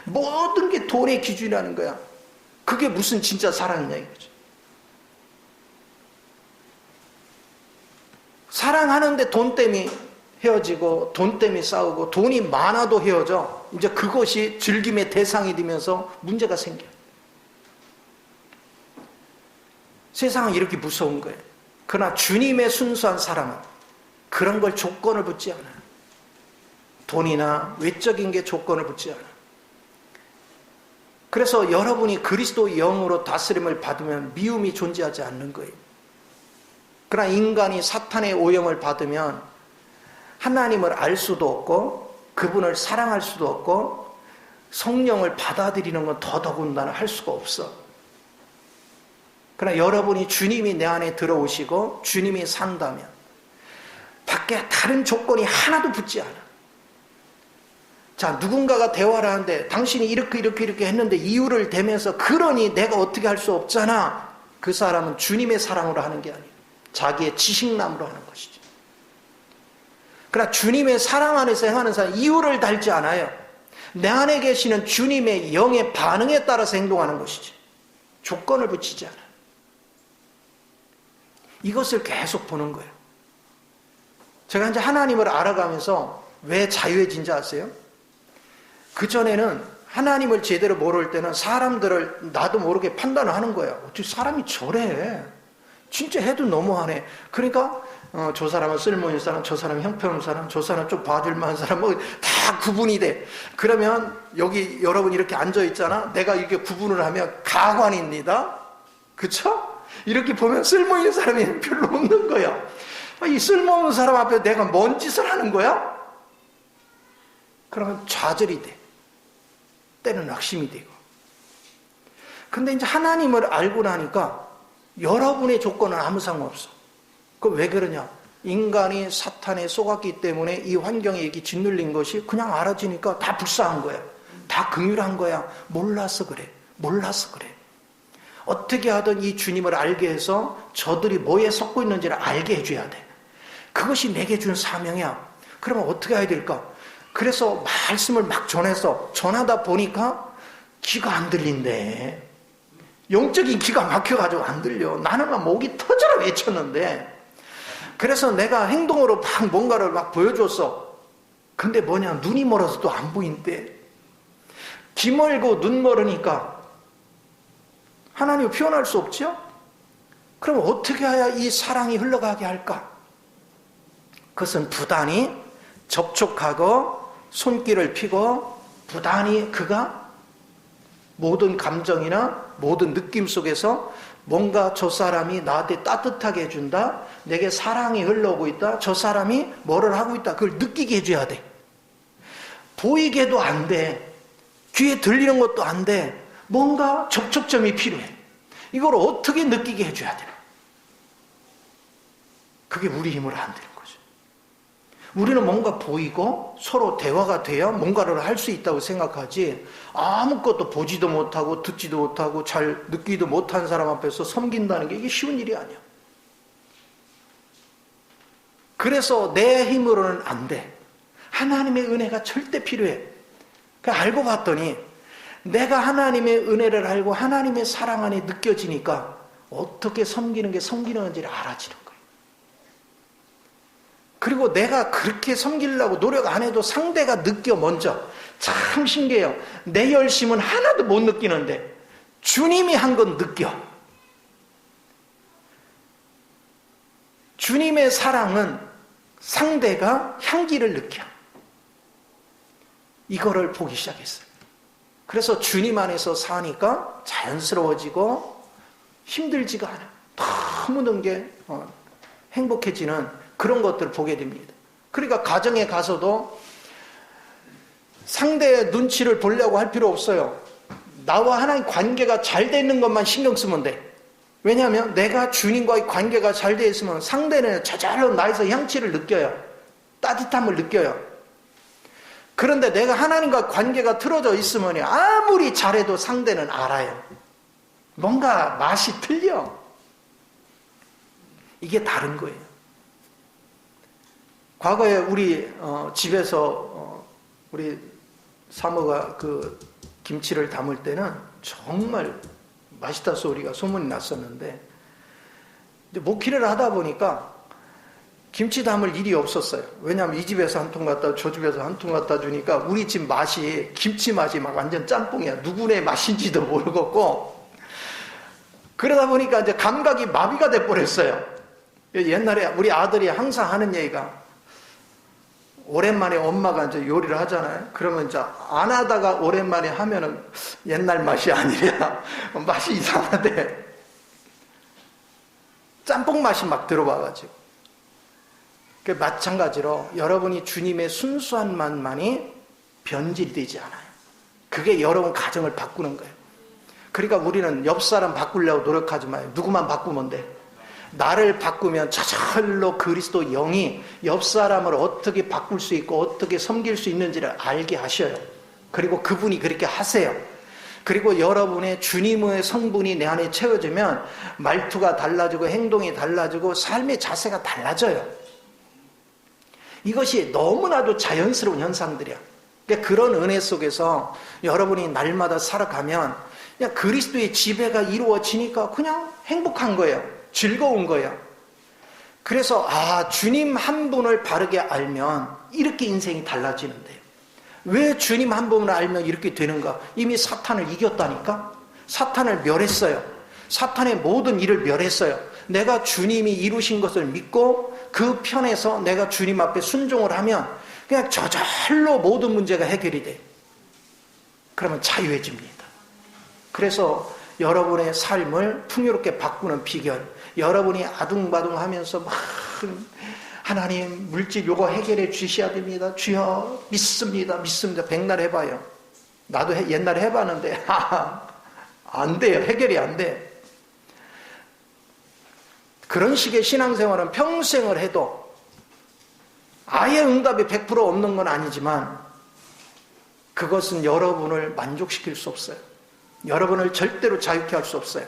모든 게 돈의 기준이라는 거야. 그게 무슨 진짜 사랑이냐 이거죠. 사랑하는데 돈 때문에 헤어지고 돈 때문에 싸우고 돈이 많아도 헤어져. 이제 그것이 즐김의 대상이 되면서 문제가 생겨. 세상은 이렇게 무서운 거예요. 그러나 주님의 순수한 사랑은 그런 걸 조건을 붙지 않아요. 돈이나 외적인 게 조건을 붙지 않아요. 그래서 여러분이 그리스도 영으로 다스림을 받으면 미움이 존재하지 않는 거예요. 그러나 인간이 사탄의 오염을 받으면 하나님을 알 수도 없고 그분을 사랑할 수도 없고 성령을 받아들이는 건 더더군다나 할 수가 없어. 그러나 여러분이 주님이 내 안에 들어오시고 주님이 산다면 밖에 다른 조건이 하나도 붙지 않아. 자, 누군가가 대화를 하는데 당신이 이렇게 했는데 이유를 대면서 그러니 내가 어떻게 할 수 없잖아. 그 사람은 주님의 사랑으로 하는 게 아니에요. 자기의 지식남으로 하는 것이죠. 그러나 주님의 사랑 안에서 행하는 사람 이유를 달지 않아요. 내 안에 계시는 주님의 영의 반응에 따라서 행동하는 것이지. 조건을 붙이지 않아요. 이것을 계속 보는 거예요. 제가 이제 하나님을 알아가면서 왜 자유해진 줄 아세요? 그전에는 하나님을 제대로 모를 때는 사람들을 나도 모르게 판단을 하는 거예요. 어떻게 사람이 저래? 진짜 해도 너무하네. 그러니까 저 사람은 쓸모있는 사람, 저 사람은 형편없는 사람, 저 사람은 좀 봐줄만한 사람, 뭐 다 구분이 돼. 그러면 여기 여러분 이렇게 앉아있잖아. 내가 이렇게 구분을 하면 가관입니다. 그쵸? 이렇게 보면 쓸모있는 사람이 별로 없는 거야. 이 쓸모없는 사람 앞에 내가 뭔 짓을 하는 거야? 그러면 좌절이 돼. 때는 낙심이 되고. 근데 이제 하나님을 알고 나니까 여러분의 조건은 아무 상관없어. 그 왜 그러냐? 인간이 사탄에 속았기 때문에 이 환경에 이렇게 짓눌린 것이 그냥 알아지니까 다 불쌍한 거야. 다 긍휼한 거야. 몰라서 그래. 어떻게 하든 이 주님을 알게 해서 저들이 뭐에 섞고 있는지를 알게 해줘야 돼. 그것이 내게 준 사명이야. 그러면 어떻게 해야 될까? 그래서 말씀을 막 전하다 보니까 귀가 안 들린대. 영적인 귀가 막혀가지고 안 들려. 나는 막 목이 터져라 외쳤는데 그래서 내가 행동으로 막 뭔가를 막 보여줬어. 근데 뭐냐, 눈이 멀어서 또 안 보인대. 귀 멀고 눈 멀으니까 하나님을 표현할 수 없죠? 그럼 어떻게 해야 이 사랑이 흘러가게 할까? 그것은 부단히 접촉하고 손길을 펴고 부단히 그가 모든 감정이나 모든 느낌 속에서 뭔가 저 사람이 나한테 따뜻하게 해준다, 내게 사랑이 흘러오고 있다, 저 사람이 뭐를 하고 있다, 그걸 느끼게 해줘야 돼. 보이게도 안 돼. 귀에 들리는 것도 안 돼. 뭔가 접촉점이 필요해. 이걸 어떻게 느끼게 해줘야 되나? 그게 우리 힘으로 안 되는 거죠. 우리는 뭔가 보이고 서로 대화가 돼야 뭔가를 할 수 있다고 생각하지, 아무것도 보지도 못하고 듣지도 못하고 잘 느끼지도 못한 사람 앞에서 섬긴다는 게 이게 쉬운 일이 아니야. 그래서 내 힘으로는 안 돼. 하나님의 은혜가 절대 필요해. 알고 봤더니 내가 하나님의 은혜를 알고 하나님의 사랑 안에 느껴지니까 어떻게 섬기는 게 섬기는지를 알아지는 거예요. 그리고 내가 그렇게 섬기려고 노력 안 해도 상대가 느껴 먼저. 참 신기해요. 내 열심은 하나도 못 느끼는데 주님이 한 건 느껴. 주님의 사랑은 상대가 향기를 느껴. 이거를 보기 시작했어요. 그래서 주님 안에서 사니까 자연스러워지고 힘들지가 않아요. 너무는 게 행복해지는 그런 것들을 보게 됩니다. 그러니까 가정에 가서도 상대의 눈치를 보려고 할 필요 없어요. 나와 하나님 관계가 잘 되는 것만 신경 쓰면 돼. 왜냐하면 내가 주님과의 관계가 잘 되어 있으면 상대는 저절로 나에서 향취를 느껴요. 따뜻함을 느껴요. 그런데 내가 하나님과 관계가 틀어져 있으면 아무리 잘해도 상대는 알아요. 뭔가 맛이 틀려. 이게 다른 거예요. 과거에 우리 집에서 우리 사모가 그 김치를 담을 때는 정말 맛있다 소리가 소문이 났었는데, 이제 목회를 하다 보니까 김치 담을 일이 없었어요. 왜냐하면 이 집에서 한 통 갖다 저 집에서 한 통 갖다 주니까 우리 집 맛이, 김치 맛이 막 완전 짬뽕이야. 누구네 맛인지도 모르겠고, 그러다 보니까 이제 감각이 마비가 돼버렸어요. 옛날에 우리 아들이 항상 하는 얘기가, 오랜만에 엄마가 이제 요리를 하잖아요. 그러면 이제 안 하다가 오랜만에 하면은 옛날 맛이 아니라 맛이 이상하대. 짬뽕 맛이 막 들어와가지고. 마찬가지로 여러분이 주님의 순수한 맛만이 변질되지 않아요. 그게 여러분 가정을 바꾸는 거예요. 그러니까 우리는 옆 사람 바꾸려고 노력하지 마요. 누구만 바꾸면 돼. 나를 바꾸면 저절로 그리스도 영이 옆 사람을 어떻게 바꿀 수 있고 어떻게 섬길 수 있는지를 알게 하셔요. 그리고 그분이 그렇게 하세요. 그리고 여러분의 주님의 성분이 내 안에 채워지면 말투가 달라지고 행동이 달라지고 삶의 자세가 달라져요. 이것이 너무나도 자연스러운 현상들이야. 그러니까 그런 은혜 속에서 여러분이 날마다 살아가면 그냥 그리스도의 지배가 이루어지니까 그냥 행복한 거예요. 즐거운 거예요. 그래서 주님 한 분을 바르게 알면 이렇게 인생이 달라지는데요. 왜 주님 한 분을 알면 이렇게 되는가? 이미 사탄을 이겼다니까? 사탄을 멸했어요. 사탄의 모든 일을 멸했어요. 내가 주님이 이루신 것을 믿고 그 편에서 내가 주님 앞에 순종을 하면 그냥 저절로 모든 문제가 해결이 돼. 그러면 자유해집니다. 그래서 여러분의 삶을 풍요롭게 바꾸는 비결, 여러분이 아둥바둥하면서 막 하나님 물질 요거 해결해 주셔야 됩니다. 주여 믿습니다. 백날 해봐요. 나도 옛날에 해봤는데 안 돼요. 해결이 안 돼. 그런 식의 신앙생활은 평생을 해도 아예 응답이 100% 없는 건 아니지만 그것은 여러분을 만족시킬 수 없어요. 여러분을 절대로 자유케 할 수 없어요.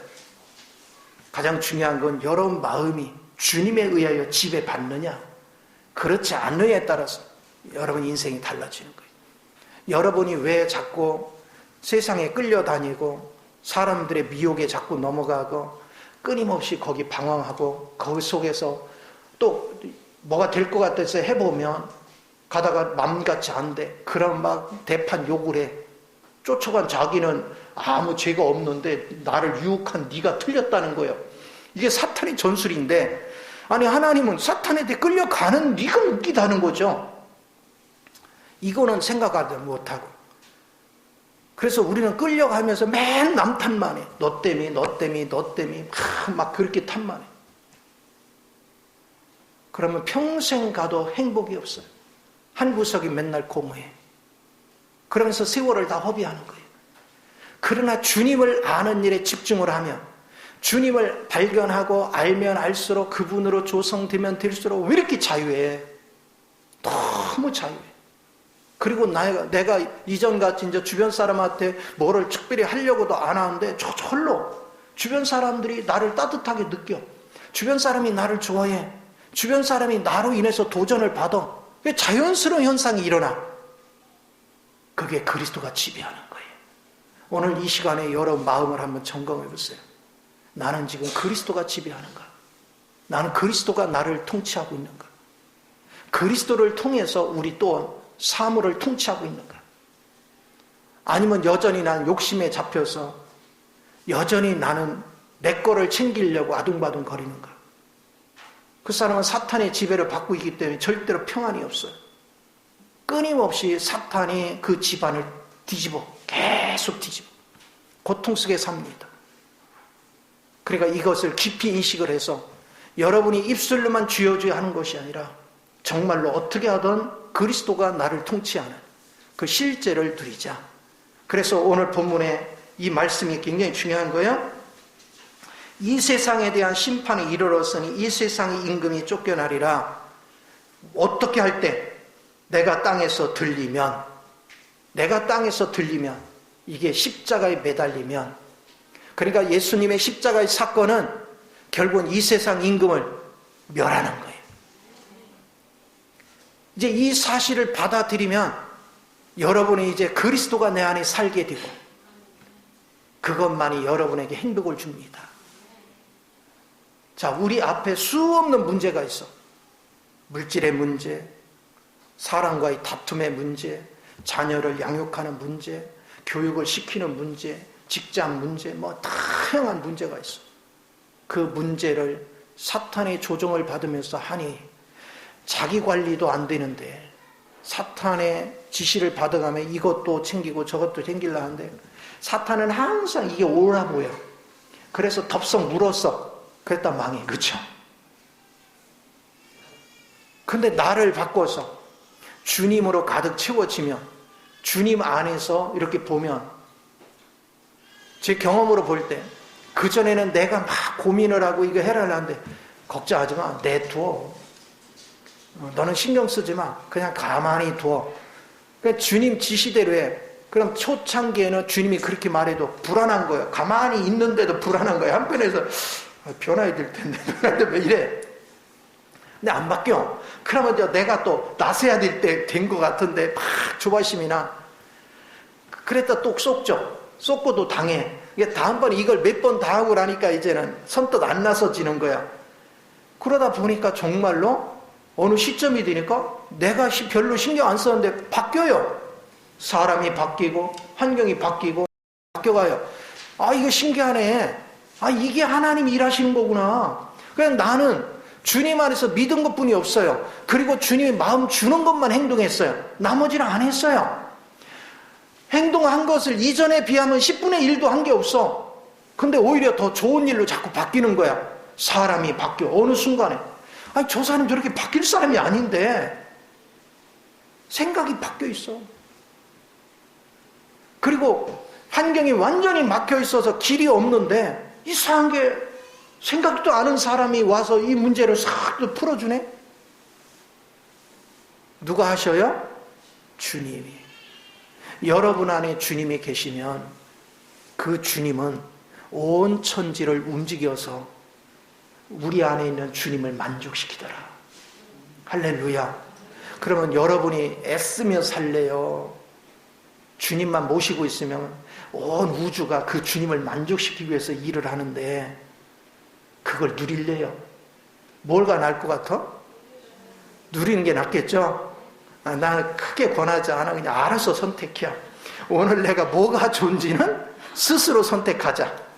가장 중요한 건 여러분 마음이 주님에 의하여 지배받느냐, 그렇지 않느냐에 따라서 여러분 인생이 달라지는 거예요. 여러분이 왜 자꾸 세상에 끌려다니고 사람들의 미혹에 자꾸 넘어가고 끊임없이 거기 방황하고 거기 속에서 또 뭐가 될 것 같아서 해보면 가다가 맘같이 안 돼. 그럼 막 대판 욕을 해. 쫓아간 자기는 아무 죄가 없는데 나를 유혹한 네가 틀렸다는 거예요. 이게 사탄의 전술인데, 아니 하나님은 사탄한테 끌려가는 네가 웃기다는 거죠. 이거는 생각하지 못하고. 그래서 우리는 끌려가면서 맨 남 탓만 해. 너 때문에 막 그렇게 탓만 해. 그러면 평생 가도 행복이 없어요. 한 구석이 맨날 공허해. 그러면서 세월을 다 허비하는 거예요. 그러나 주님을 아는 일에 집중을 하면, 주님을 발견하고 알면 알수록, 그분으로 조성되면 될수록 왜 이렇게 자유해? 너무 자유해. 그리고 내가 이전같이 이제 주변 사람한테 뭐를 특별히 하려고도 안 하는데 저절로 주변 사람들이 나를 따뜻하게 느껴. 주변 사람이 나를 좋아해. 주변 사람이 나로 인해서 도전을 받아. 자연스러운 현상이 일어나. 그게 그리스도가 지배하는 거예요. 오늘 이 시간에 여러분 마음을 한번 점검해 보세요. 나는 지금 그리스도가 지배하는가? 나는 그리스도가 나를 통치하고 있는가? 그리스도를 통해서 우리 또 사물을 통치하고 있는가? 아니면 여전히 나는 욕심에 잡혀서 여전히 나는 내 거를 챙기려고 아둥바둥 거리는가? 그 사람은 사탄의 지배를 받고 있기 때문에 절대로 평안이 없어요. 끊임없이 사탄이 그 집안을 계속 뒤집어. 고통 속에 삽니다. 그러니까 이것을 깊이 인식을 해서 여러분이 입술로만 주여 하는 것이 아니라 정말로 어떻게 하든 그리스도가 나를 통치하는 그 실제를 누리자. 그래서 오늘 본문에 이 말씀이 굉장히 중요한 거예요. 이 세상에 대한 심판이 이르렀으니 이 세상의 임금이 쫓겨나리라. 어떻게 할 때 내가 땅에서 들리면 이게 십자가에 매달리면, 그러니까 예수님의 십자가의 사건은 결국은 이 세상 임금을 멸하는 거예요. 이제 이 사실을 받아들이면 여러분이 이제 그리스도가 내 안에 살게 되고 그것만이 여러분에게 행복을 줍니다. 자, 우리 앞에 수없는 문제가 있어. 물질의 문제, 사람과의 다툼의 문제, 자녀를 양육하는 문제, 교육을 시키는 문제, 직장 문제, 뭐 다양한 문제가 있어. 그 문제를 사탄의 조종을 받으면서 하니 자기 관리도 안 되는데 사탄의 지시를 받아가면 이것도 챙기고 저것도 챙기려 하는데 사탄은 항상 이게 옳아 보여. 그래서 덥석 물었어. 그랬다 망해. 그렇죠? 근데 나를 바꿔서 주님으로 가득 채워지면, 주님 안에서 이렇게 보면, 제 경험으로 볼 때 그전에는 내가 막 고민을 하고 이거 해라 하는데 걱정하지 마. 내둬. 너는 신경 쓰지 마. 그냥 가만히 둬. 그러니까 주님 지시대로 해. 그럼 초창기에는 주님이 그렇게 말해도 불안한 거예요. 가만히 있는데도 불안한 거예요. 한편에서 변화해야 될 텐데 왜 이래? 근데 안 바뀌어. 그러면 이제 내가 또 나서야 될 때 된 것 같은데 막 조바심이나 그랬다 또 쏟고도 당해. 이게 다음번에 이걸 몇 번 당하고 나니까 이제는 선뜻 안 나서지는 거야. 그러다 보니까 정말로 어느 시점이 되니까 내가 별로 신경 안 썼는데 바뀌어요. 사람이 바뀌고 환경이 바뀌고 바뀌어가요. 아, 이거 신기하네. 아, 이게 하나님이 일하시는 거구나. 그냥 나는 주님 안에서 믿은 것뿐이 없어요. 그리고 주님이 마음 주는 것만 행동했어요. 나머지는 안 했어요. 행동한 것을 이전에 비하면 10분의 1도 한 게 없어. 근데 오히려 더 좋은 일로 자꾸 바뀌는 거야. 사람이 바뀌어. 어느 순간에. 아니, 저 사람이 저렇게 바뀔 사람이 아닌데 생각이 바뀌어 있어. 그리고 환경이 완전히 막혀 있어서 길이 없는데 이상한 게 생각도 않은 사람이 와서 이 문제를 싹 풀어주네. 누가 하셔요? 주님이. 여러분 안에 주님이 계시면 그 주님은 온 천지를 움직여서 우리 안에 있는 주님을 만족시키더라. 할렐루야. 그러면 여러분이 애쓰며 살래요? 주님만 모시고 있으면 온 우주가 그 주님을 만족시키기 위해서 일을 하는데 그걸 누릴래요? 뭘가 나을 것 같아? 누리는 게 낫겠죠? 나는 크게 권하지 않아. 그냥 알아서 선택해. 오늘 내가 뭐가 좋은지는 스스로 선택하자.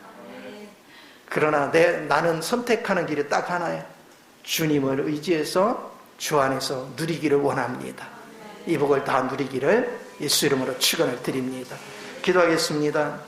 그러나 나는 선택하는 길이 딱 하나예요. 주님을 의지해서 주 안에서 누리기를 원합니다. 이 복을 다 누리기를 예수 이름으로 축원을 드립니다. 기도하겠습니다.